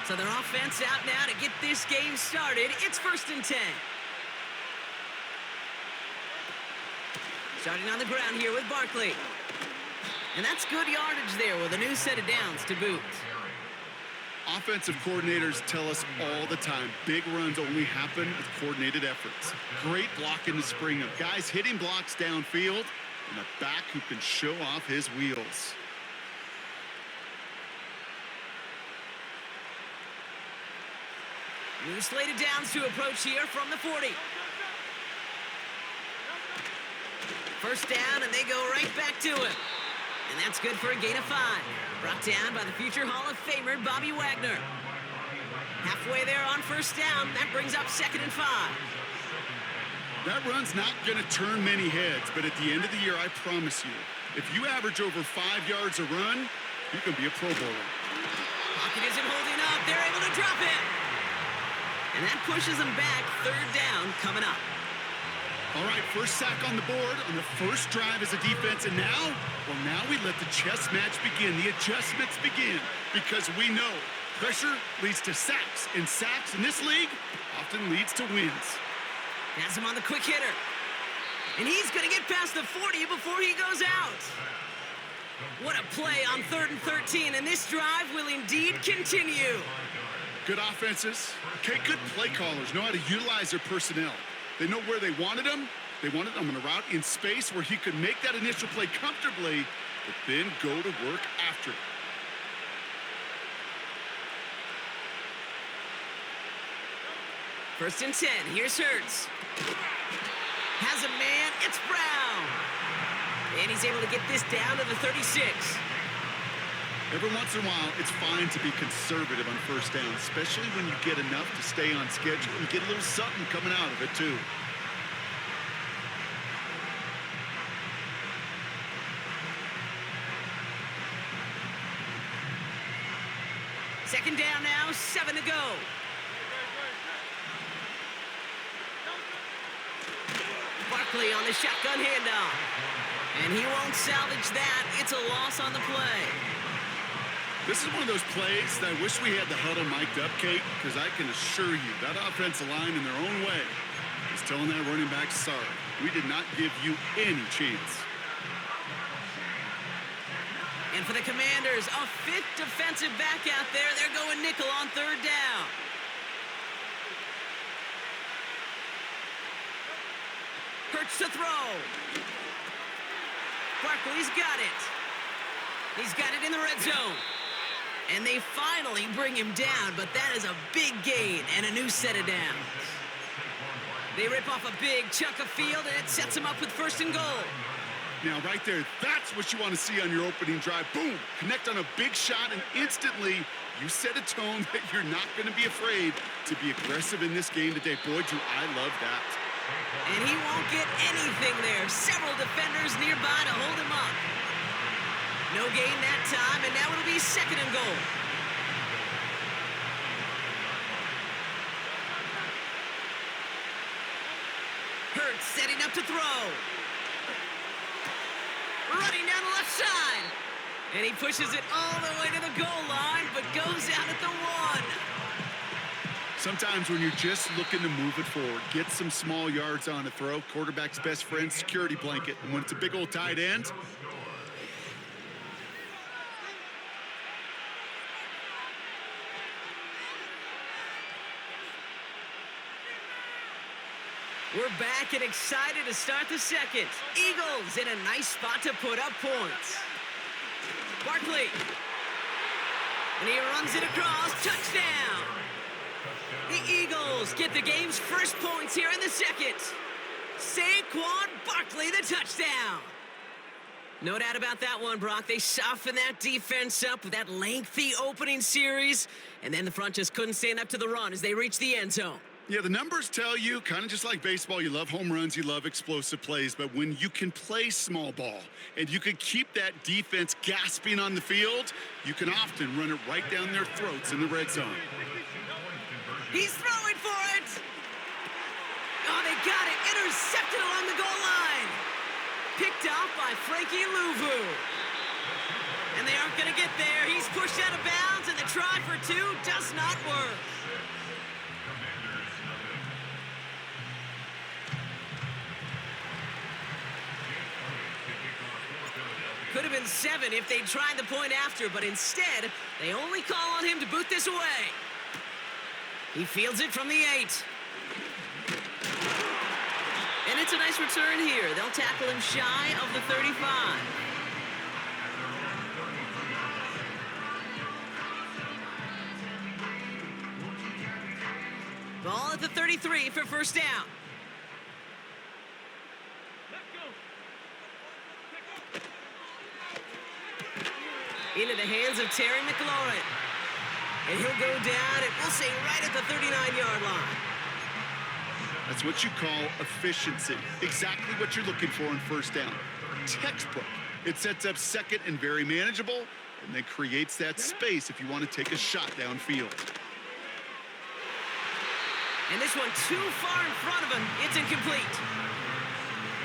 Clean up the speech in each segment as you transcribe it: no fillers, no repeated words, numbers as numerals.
So their offense out now to get this game started. It's 1st and 10. Starting on the ground here with Barkley. And that's good yardage there with a new set of downs to boot. Offensive coordinators tell us all the time, big runs only happen with coordinated efforts. Great blocking to spring of guys hitting blocks downfield and a back who can show off his wheels. New slate of downs to approach here from the 40. First down, and they go right back to him. And that's good for a gain of 5. Brought down by the future Hall of Famer, Bobby Wagner. Halfway there on first down, that brings up 2nd and 5. That run's not going to turn many heads, but at the end of the year, I promise you, if you average over 5 yards a run, you can be a Pro Bowler. Pocket isn't holding up. They're able to drop it. And that pushes them back. 3rd down coming up. All right, first sack on the board on the first drive as a defense, and now we let the chess match begin. The adjustments begin because we know pressure leads to sacks, and sacks in this league often leads to wins. Has him on the quick hitter. And he's going to get past the 40 before he goes out. What a play on 3rd and 13, and this drive will indeed continue. Good offenses, okay, good play callers know how to utilize their personnel. They know where they wanted him. They wanted him on a route in space where he could make that initial play comfortably, but then go to work after it. First and 10, here's Hurts. Has a man, it's Brown. And he's able to get this down to the 36. Every once in a while, it's fine to be conservative on first down, especially when you get enough to stay on schedule and get a little something coming out of it, too. Second down now, 7 to go. Barkley on the shotgun handoff. And he won't salvage that. It's a loss on the play. This is one of those plays that I wish we had the huddle mic'd up, Kate, because I can assure you that offensive line in their own way is telling that running back, sorry, we did not give you any chance. And for the Commanders, a 5th defensive back out there. They're going nickel on 3rd down. Hurts to throw. Barkley's got it. He's got it in the red zone. And they finally bring him down, but that is a big gain and a new set of downs. They rip off a big chunk of field, and it sets them up with 1st and goal. Now, right there, that's what you want to see on your opening drive. Boom! Connect on a big shot, and instantly you set a tone that you're not going to be afraid to be aggressive in this game today. Boy, do I love that. And he won't get anything there. Several defenders nearby to hold him up. No gain that time, and now it'll be 2nd and goal. Hurts setting up to throw. Running down the left side. And he pushes it all the way to the goal line, but goes out at the 1. Sometimes when you're just looking to move it forward, get some small yards on a throw, quarterback's best friend, security blanket. And when it's a big old tight end, we're back and excited to start the second. Eagles in a nice spot to put up points. Barkley. And he runs it across. Touchdown. The Eagles get the game's first points here in the second. Saquon Barkley, the touchdown. No doubt about that one, Brock. They softened that defense up with that lengthy opening series. And then the front just couldn't stand up to the run as they reached the end zone. yeah, the numbers tell you, kind of just like baseball, you love home runs, you love explosive plays, but when you can play small ball and you can keep that defense gasping on the field, you can often run it right down their throats in the red zone. He's throwing for it. Oh, they got it. Intercepted along the goal line. Picked off by Frankie Louvu. And they aren't going to get there. He's pushed out of bounds, and the try for two does not work. Could have been 7 if they'd tried the point after, but instead, they only call on him to boot this away. He fields it from the 8. And it's a nice return here. They'll tackle him shy of the 35. Ball at the 33 for first down. Into the hands of Terry McLaurin. And he'll go down, and we'll say right at the 39-yard line. That's what you call efficiency. Exactly what you're looking for in first down. Textbook. It sets up second and very manageable, and then creates that space if you want to take a shot downfield. And this one too far in front of him. It's incomplete.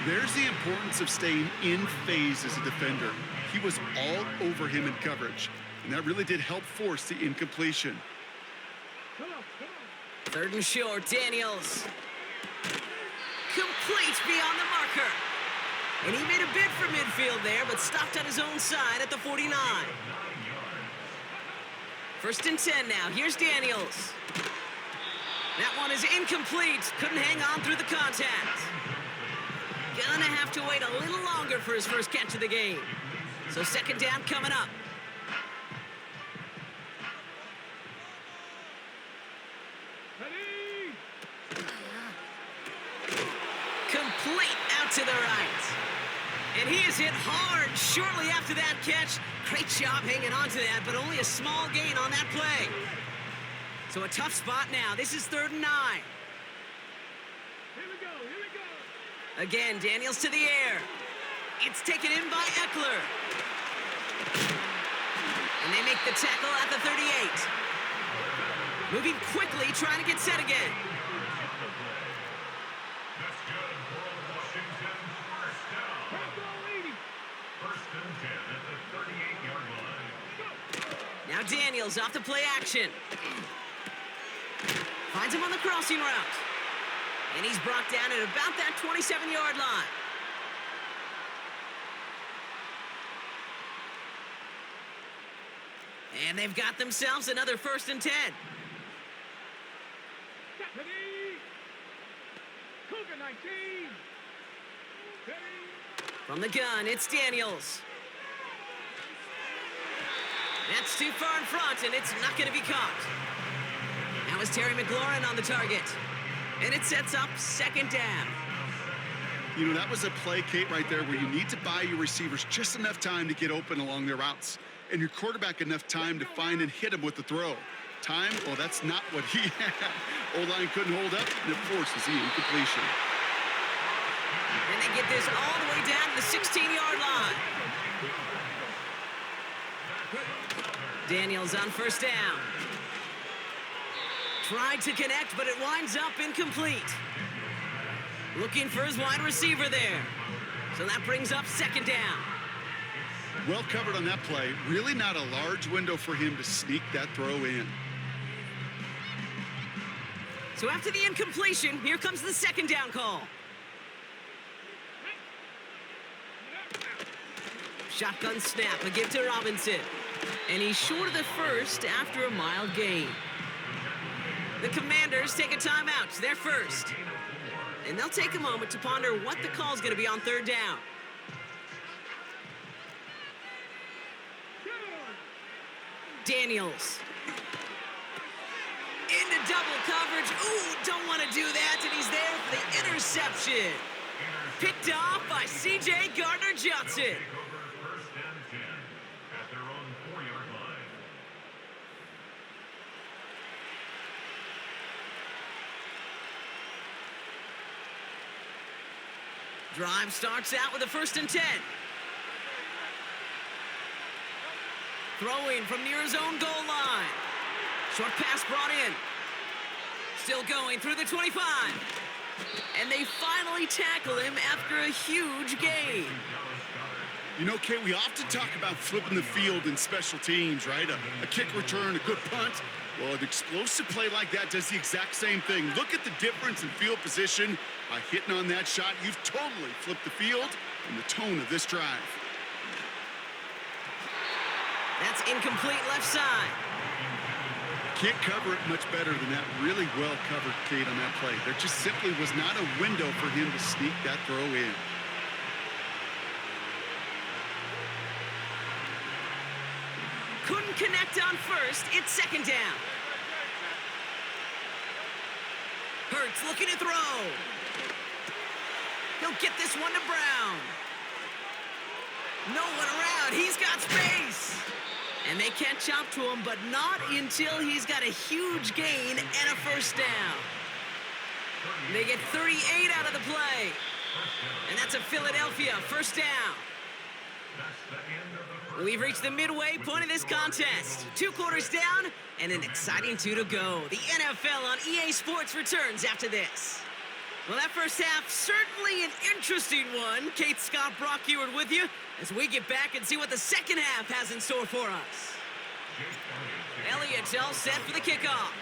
There's the importance of staying in phase as a defender. He was all over him in coverage, and that really did help force the incompletion. Third and short, Daniels. Complete beyond the marker. And he made a bid for midfield there, but stopped on his own side at the 49. First and 10 now. Here's Daniels. That one is incomplete. Couldn't hang on through the contact. Gonna have to wait a little longer for his first catch of the game. So second down coming up. Complete out to the right. And he is hit hard shortly after that catch. Great job hanging on to that, but only a small gain on that play. So a tough spot now. This is 3rd and 9. Here we go. Again, Daniels to the air. It's taken in by Eckler. And they make the tackle at the 38. Moving quickly, trying to get set again. Now Daniels off the play action. Finds him on the crossing route. And he's brought down at about that 27-yard line. And they've got themselves another 1st and 10. Cougar 19. From the gun, it's Daniels. That's too far in front, and it's not going to be caught. Now is Terry McLaurin on the target. And it sets up second down. You know, that was a play, Kate, right there where you need to buy your receivers just enough time to get open along their routes, and your quarterback enough time to find and hit him with the throw. Time, well, that's not what he had. O-line couldn't hold up, and it forces the incompletion. And they get this all the way down to the 16-yard line. Daniels on first down. Tried to connect, but it winds up incomplete. Looking for his wide receiver there. So that brings up second down. Well covered on that play. Really not a large window for him to sneak that throw in. So after the incompletion, here comes the second down call. Shotgun snap, a give to Robinson. And he's short of the first after a mild gain. The Commanders take a timeout. They're first. And they'll take a moment to ponder what the call's going to be on third down. Daniels. Into double coverage. Ooh, don't want to do that, and he's there for the interception. Picked off by C.J. Gardner-Johnson. Drive starts out with a 1st and 10. Throwing from near his own goal line. Short pass brought in. Still going through the 25. And they finally tackle him after a huge gain. You know, Kate, we often talk about flipping the field in special teams, right? A kick return, a good punt. Well, an explosive play like that does the exact same thing. Look at the difference in field position. By hitting on that shot, you've totally flipped the field and the tone of this drive. That's incomplete left side. Can't cover it much better than that. Really well covered, Kate, on that play. There just simply was not a window for him to sneak that throw in. Couldn't connect on first. It's second down. Hurts looking to throw. He'll get this one to Brown. No one around. He's got space. And they catch up to him, but not until he's got a huge gain and a first down. They get 38 out of the play. And that's a Philadelphia first down. We've reached the midway point of this contest. 2 quarters down and an exciting 2 to go. The NFL on EA Sports returns after this. Well, that first half, certainly an interesting one. Kate, Scott, Brock Ewart with you as we get back and see what the second half has in store for us. Elliott's all set for the kickoff.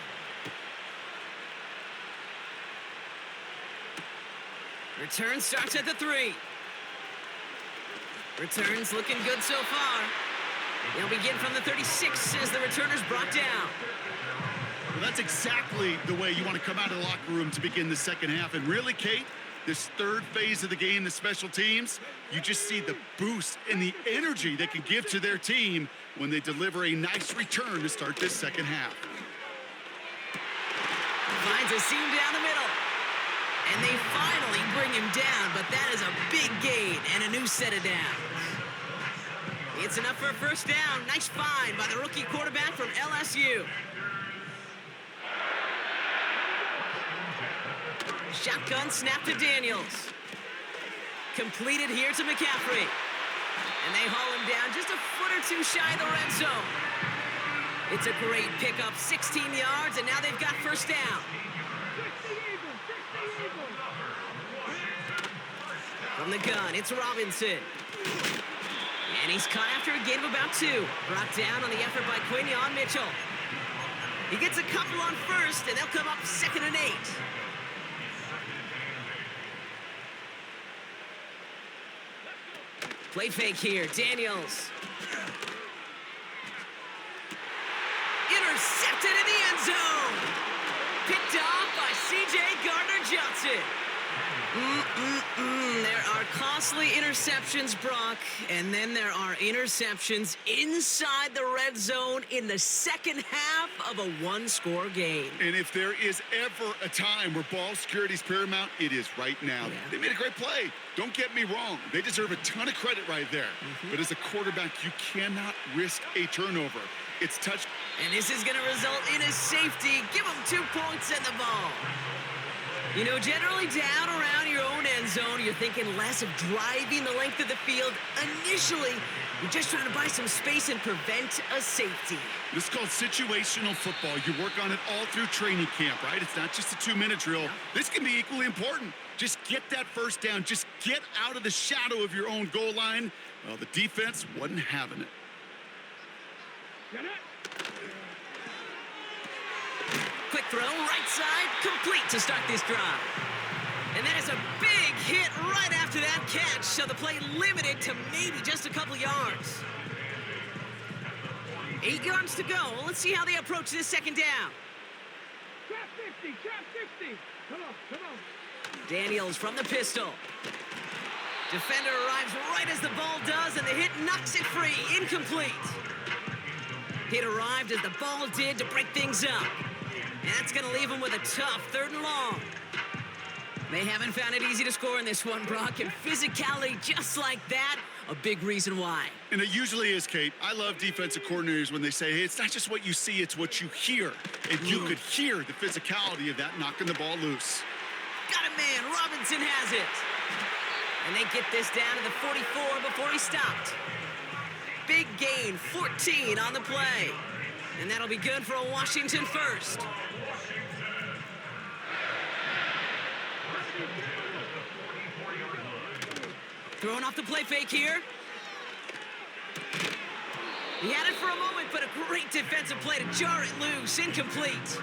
Return starts at the 3. Returns looking good so far. They'll begin from the 36 as the returner's brought down. Well, that's exactly the way you want to come out of the locker room to begin the second half. And really, Kate, this third phase of the game, the special teams, you just see the boost and the energy they can give to their team when they deliver a nice return to start this second half. Finds a seam down the middle. And they finally bring him down, but that is a big gain and a new set of downs. It's enough for a first down. Nice find by the rookie quarterback from LSU. Shotgun snap to Daniels. Completed here to McCaffrey. And they haul him down just a foot or two shy of the red zone. It's a great pickup, 16 yards, and now they've got first down. From the gun, it's Robinson. And he's caught after a gain of about 2. Brought down on the effort by Quinion Mitchell. He gets a couple on first, and they'll come up 2nd and 8. Play fake here, Daniels. Intercepted in the end zone. Picked off by C.J. Gardner-Johnson. There are costly interceptions, Brock, and then there are interceptions inside the red zone in the second half of a 1-score game. And if there is ever a time where ball security is paramount, it is right now. Yeah. They made a great play. Don't get me wrong. They deserve a ton of credit right there. But as a quarterback, you cannot risk a turnover. It's touch. And this is going to result in a safety. Give them 2 points and the ball. You know, generally down around your own end zone, you're thinking less of driving the length of the field. Initially, you're just trying to buy some space and prevent a safety. This is called situational football. You work on it all through training camp, right? It's not just a 2-minute drill. Yeah. This can be equally important. Just get that first down. Just get out of the shadow of your own goal line. Well, the defense wasn't having it. Quick throw, right side, complete to start this drive. And that is a big hit right after that catch, so the play limited to maybe just a couple yards. 8 yards to go. Let's see how they approach this second down. Trap 60, trap 60. Come on. Daniels from the pistol. Defender arrives right as the ball does, and the hit knocks it free. Incomplete. Hit arrived as the ball did to break things up. And that's going to leave him with a tough 3rd and long. They haven't found it easy to score in this one, Brock, and physicality just like that, a big reason why. And it usually is, Kate. I love defensive coordinators when they say, hey, it's not just what you see, it's what you hear. And you could hear the physicality of that knocking the ball loose. Got a man. Robinson has it. And they get this down to the 44 before he stopped. Big gain, 14 on the play. And that'll be good for a Washington first. Throwing off the play fake here. He had it for a moment, but a great defensive play to jar it loose. Incomplete.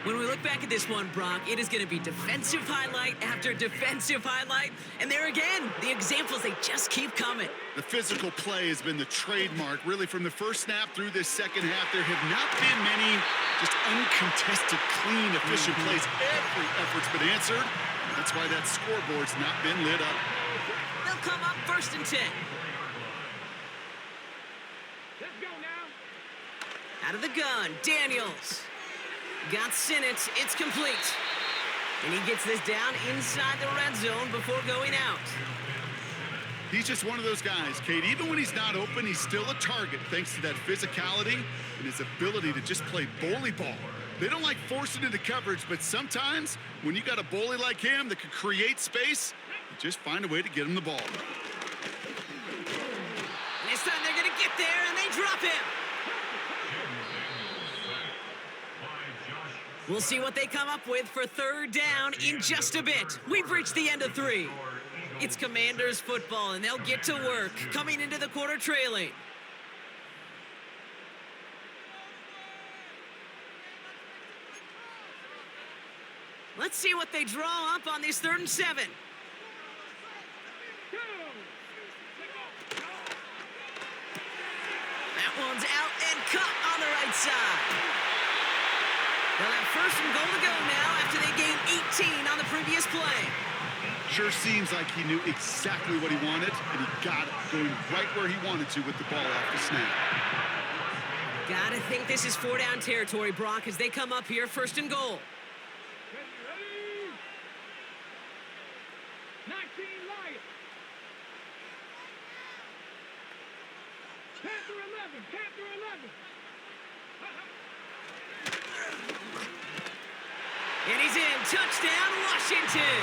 When we look back at this one, Brock, it is going to be defensive highlight after defensive highlight. And there again, the examples, they just keep coming. The physical play has been the trademark. Really, from the first snap through this second half, there have not been many just uncontested, clean, efficient plays. Every effort's been answered. That's why that scoreboard's not been lit up. They'll come up 1st and 10. Let's go now. Out of the gun, Daniels. Got Sinnott, it's complete. And he gets this down inside the red zone before going out. He's just one of those guys, Kate. Even when he's not open, he's still a target thanks to that physicality and his ability to just play bully ball. They don't like forcing into coverage, but sometimes when you got a bully like him that can create space, you just find a way to get him the ball. And this time they're going to get there, and they drop him. We'll see what they come up with for 3rd down in just a bit. We've reached the end of 3. It's Commanders football, and they'll get to work, coming into the quarter trailing. Let's see what they draw up on this 3rd and 7. That one's out and cut on the right side. They'll have 1st and goal to go now after they gained 18 on the previous play. Sure seems like he knew exactly what he wanted, and he got it, going right where he wanted to with the ball off the snap. Gotta think this is 4-down territory, Brock, as they come up here 1st and goal. Ready? 19 Lions. Panther 11. Panther 11. And he's in. Touchdown, Washington.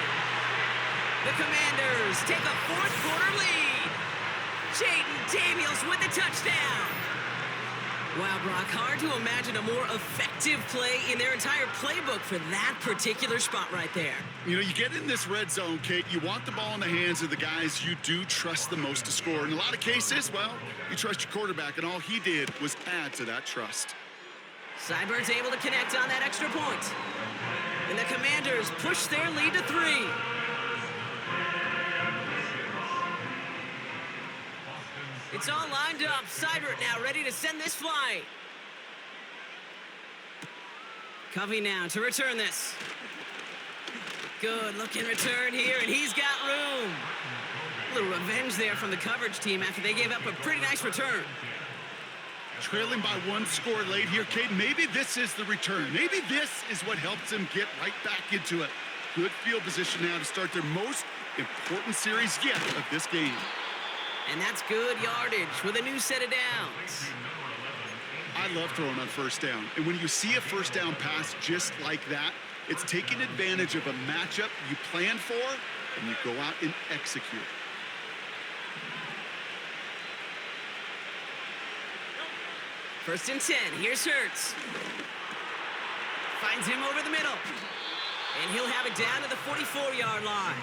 The Commanders take a 4th quarter lead. Jaden Daniels with the touchdown. Wow, Brock, hard to imagine a more effective play in their entire playbook for that particular spot right there. You know, you get in this red zone, Kate, you want the ball in the hands of the guys you do trust the most to score. In a lot of cases, well, you trust your quarterback, and all he did was add to that trust. Seibert's able to connect on that extra point. And the Commanders push their lead to 3. It's all lined up. Seibert now ready to send this flying. Covey now to return this. Good looking return here, and he's got room. A little revenge there from the coverage team after they gave up a pretty nice return. Trailing by 1 score late here, Kate. Maybe this is the return. Maybe this is what helps them get right back into it. Good field position now to start their most important series yet of this game. And that's good yardage with a new set of downs. I love throwing on 1st down. And when you see a 1st down pass just like that, it's taking advantage of a matchup you plan for, and you go out and execute. First and 10. Here's Hurts. Finds him over the middle. And he'll have it down to the 44-yard line.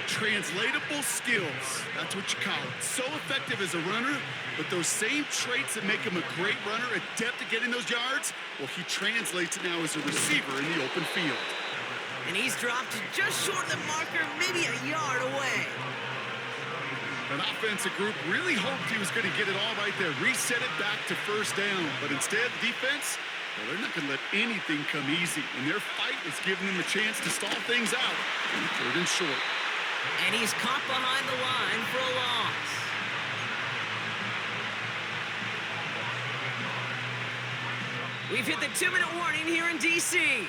Translatable skills. That's what you call it. So effective as a runner, but those same traits that make him a great runner, adept at getting those yards, well, he translates it now as a receiver in the open field. And he's dropped just short of the marker, maybe a yard away. An offensive group really hoped he was going to get it all right there, reset it back to 1st down. But instead, defense, well, they're not going to let anything come easy. And their fight is giving them a chance to stall things out in 3rd and short. And he's caught behind the line for a loss. We've hit the 2-minute warning here in D.C.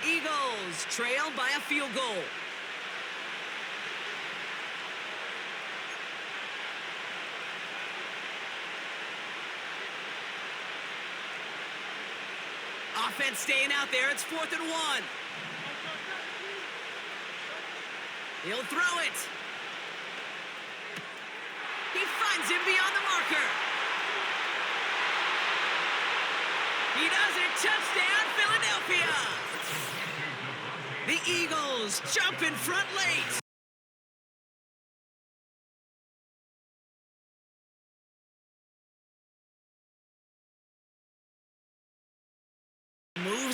Eagles trail by a field goal. Offense staying out there. It's 4th and 1. He'll throw it. He finds him beyond the marker. He does it. Touchdown, Philadelphia. The Eagles jump in front late.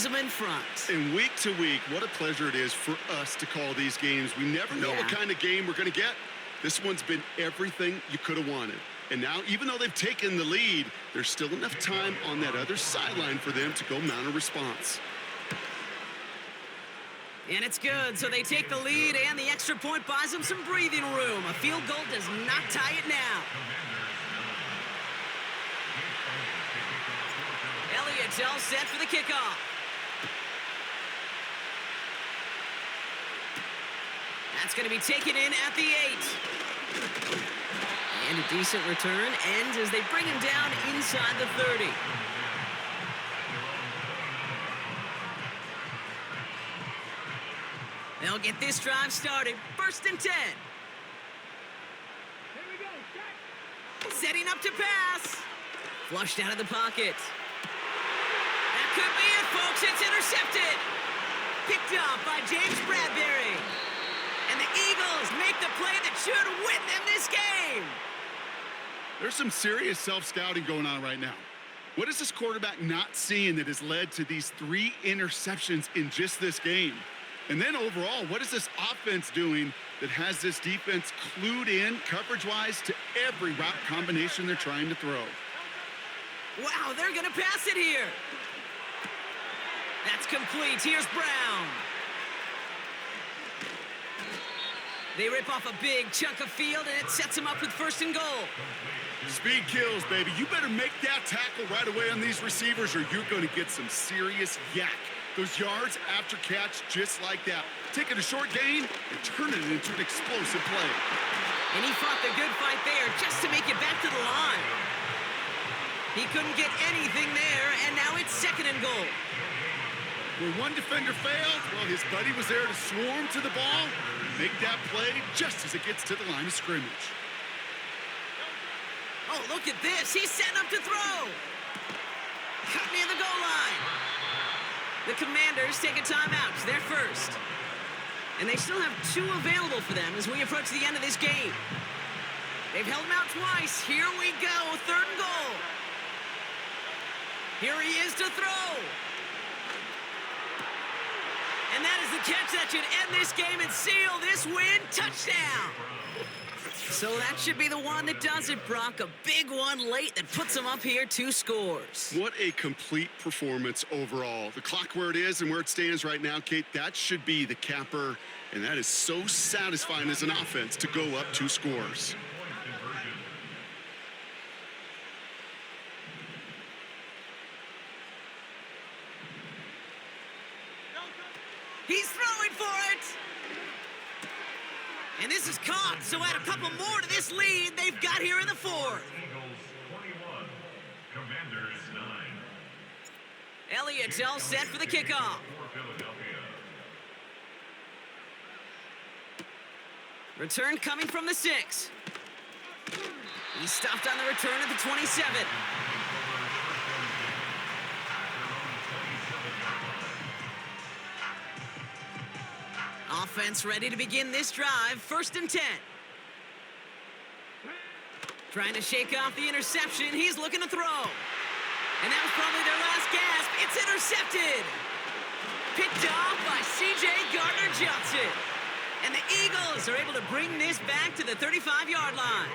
them in front. And week to week, what a pleasure it is for us to call these games. We never know what kind of game we're going to get. This one's been everything you could have wanted. And now, even though they've taken the lead, there's still enough time on that other sideline for them to go mount a response. And it's good, so they take the lead, and the extra point buys them some breathing room. A field goal does not tie it now. Elliott's all set for the kickoff. That's going to be taken in at the 8. And a decent return ends as they bring him down inside the 30. They'll get this drive started. 1st and 10. Here we go. Check. Setting up to pass. Flushed out of the pocket. That could be it, folks. It's intercepted. Picked up by James Bradbury. And the Eagles make the play that should win them this game. There's some serious self-scouting going on right now. What is this quarterback not seeing that has led to these 3 interceptions in just this game? And then overall, what is this offense doing that has this defense clued in coverage-wise to every route combination they're trying to throw? Wow, they're going to pass it here. That's complete. Here's Brown. They rip off a big chunk of field, and it sets them up with 1st and goal. Speed kills, baby. You better make that tackle right away on these receivers, or you're going to get some serious yak. Those yards after catch, just like that. Taking a short gain and turning it into an explosive play. And he fought the good fight there just to make it back to the line. He couldn't get anything there, and now it's 2nd and goal. Where one defender failed, well, his buddy was there to swarm to the ball and make that play just as it gets to the line of scrimmage. Oh, look at this. He's setting up to throw. Cut near the goal line. The Commanders take a timeout. They're first. And they still have 2 available for them as we approach the end of this game. They've held him out twice. Here we go. 3rd and goal. Here he is to throw. And that is the catch that should end this game and seal this win. Touchdown. So that should be the one that does it, Brock. A big one late that puts them up here 2 scores. What a complete performance overall. The clock where it is and where it stands right now, Kate, that should be the capper. And that is so satisfying as an offense to go up 2 scores. He's throwing for it. And this is caught, so add a couple more to this lead they've got here in the 4th. Eagles 21, Commanders 9. Elliott's all set for the kickoff. For Philadelphia. Return coming from the 6. He stopped on the return at the 27. Offense ready to begin this drive. 1st and 10. Trying to shake off the interception. He's looking to throw. And that was probably their last gasp. It's intercepted. Picked off by C.J. Gardner-Johnson. And the Eagles are able to bring this back to the 35-yard line.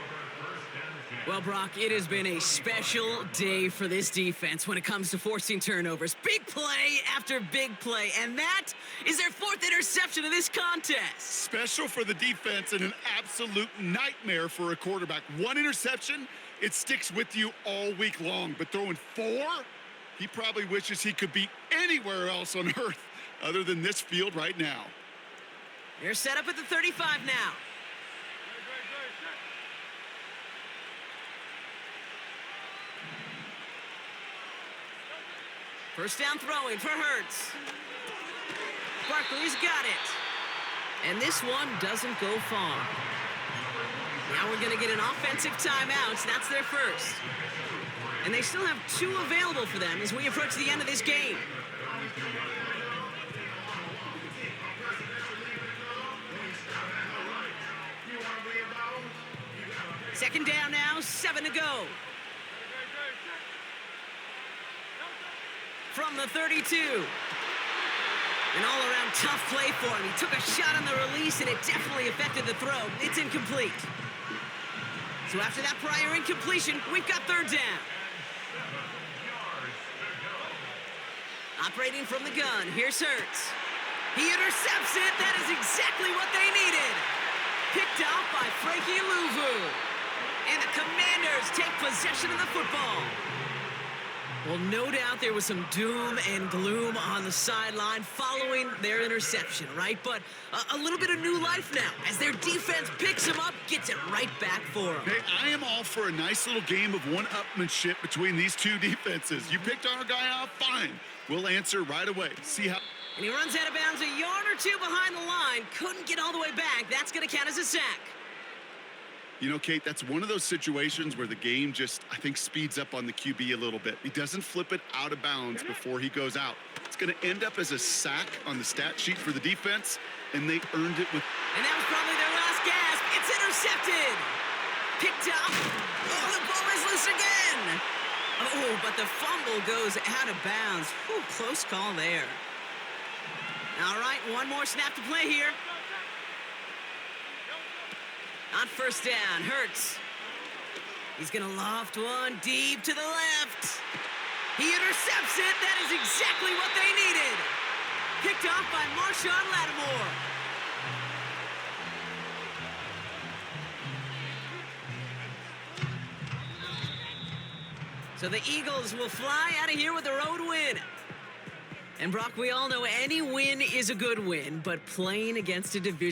Well, Brock, it has been a special day for this defense when it comes to forcing turnovers. Big play after big play, and that is their 4th interception of this contest. Special for the defense and an absolute nightmare for a quarterback. 1 interception, it sticks with you all week long. But throwing 4, he probably wishes he could be anywhere else on earth other than this field right now. They're set up at the 35 now. First down throwing for Hurts. Barkley's got it. And this one doesn't go far. Now we're going to get an offensive timeout. That's their first. And they still have 2 available for them as we approach the end of this game. Second down now, 7 to go. from the 32. An all-around tough play for him. He took a shot on the release, and it definitely affected the throw. It's incomplete. So after that prior incompletion, we've got third down. Operating from the gun, here's Hurts. He intercepts it. That is exactly what they needed. Picked off by Frankie Louvu. And the Commanders take possession of the football. Well, no doubt there was some doom and gloom on the sideline following their interception, right? But a little bit of new life now as their defense picks him up, gets it right back for him. Hey, I am all for a nice little game of one-upmanship between these two defenses. You picked our guy off, fine. We'll answer right away. See how... And he runs out of bounds a yard or two behind the line. Couldn't get all the way back. That's going to count as a sack. You know, Kate, that's one of those situations where the game just, I think, speeds up on the QB a little bit. He doesn't flip it out of bounds before he goes out. It's going to end up as a sack on the stat sheet for the defense, and they earned it with... And that was probably their last gasp. It's intercepted. Picked up. Oh, the ball is loose again. Oh, but the fumble goes out of bounds. Whew, close call there. All right, one more snap to play here. On first down, Hurts. He's going to loft one deep to the left. He intercepts it. That is exactly what they needed. Picked off by Marshawn Lattimore. So the Eagles will fly out of here with a road win. And Brock, we all know any win is a good win, but playing against a division